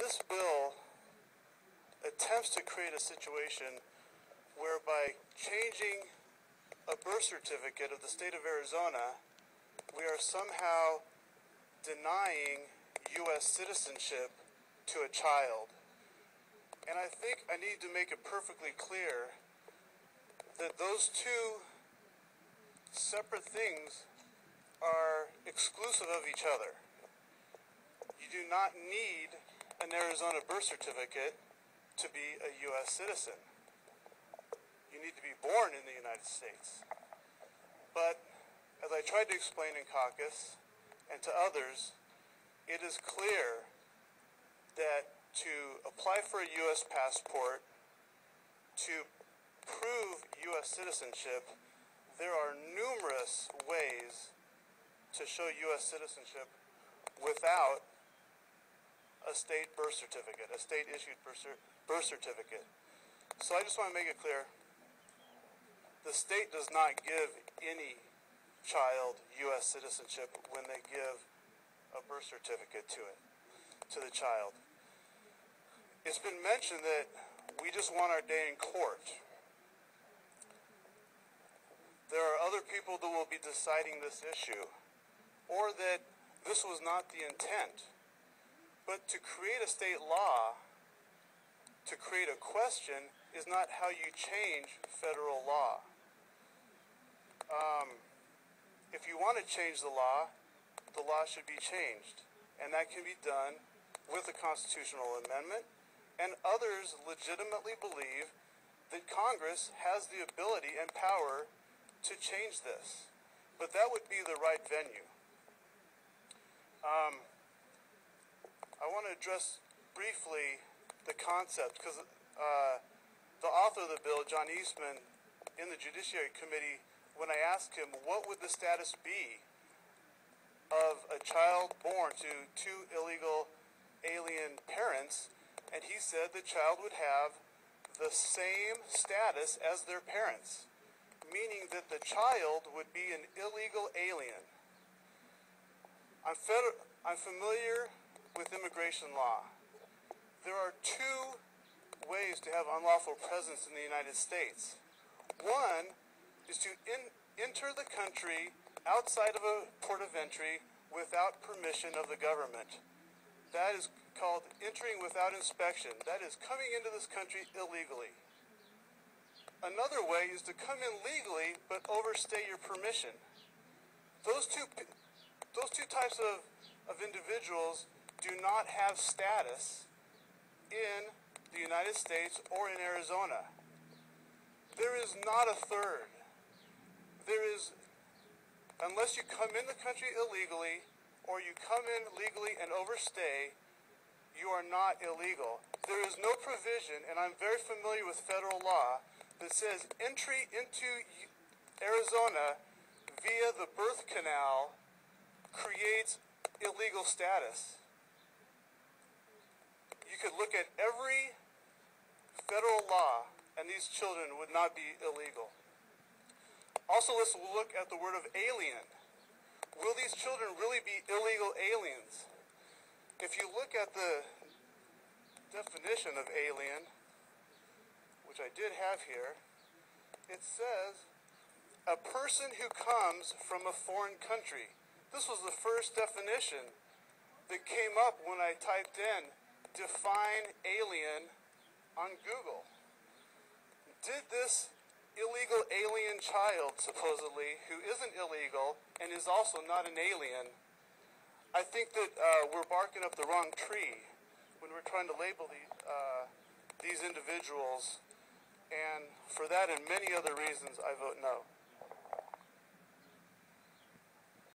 this bill attempts to create a situation whereby changing a birth certificate of the state of Arizona, we are somehow denying U.S. citizenship to a child. And I think I need to make it perfectly clear that those two separate things are exclusive of each other. You do not need an Arizona birth certificate to be a U.S. citizen. You need to be born in the United States. But as I tried to explain in caucus and to others, it is clear that to apply for a U.S. passport, to prove U.S. citizenship, there are numerous ways to show U.S. citizenship without a state birth certificate, a state-issued birth certificate. So I just want to make it clear, the state does not give any child U.S. citizenship when they give a birth certificate to the child. It's been mentioned that we just want our day in court. There are other people that will be deciding this issue, or that this was not the intent. But to create a state law, to create a question, is not how you change federal law. If you want to change the law should be changed. And that can be done with a constitutional amendment. And others legitimately believe that Congress has the ability and power to change this. But that would be the right venue. I want to address briefly the concept, because the author of the bill, John Eastman, in the Judiciary Committee, when I asked him what would the status be of a child born to two illegal alien parents, and he said the child would have the same status as their parents, meaning that the child would be an illegal alien. I'm familiar with immigration law. There are two ways to have unlawful presence in the United States. One is to enter the country outside of a port of entry without permission of the government. That is called entering without inspection. That is coming into this country illegally. Another way is to come in legally but overstay your permission. Those two types of individuals do not have status in the United States or in Arizona. There is not a third. There is, unless you come in the country illegally or you come in legally and overstay, you are not illegal. There is no provision, and I'm very familiar with federal law, that says entry into Arizona via the birth canal creates illegal status. You could look at every federal law, and these children would not be illegal. Also, let's look at the word of alien. Will these children really be illegal aliens? If you look at the definition of alien, which I did have here, it says a person who comes from a foreign country. This was the first definition that came up when I typed in define alien on Google. Did this illegal alien child, supposedly, who isn't illegal and is also not an alien, I think that we're barking up the wrong tree when we're trying to label these individuals. And for that and many other reasons, I vote no.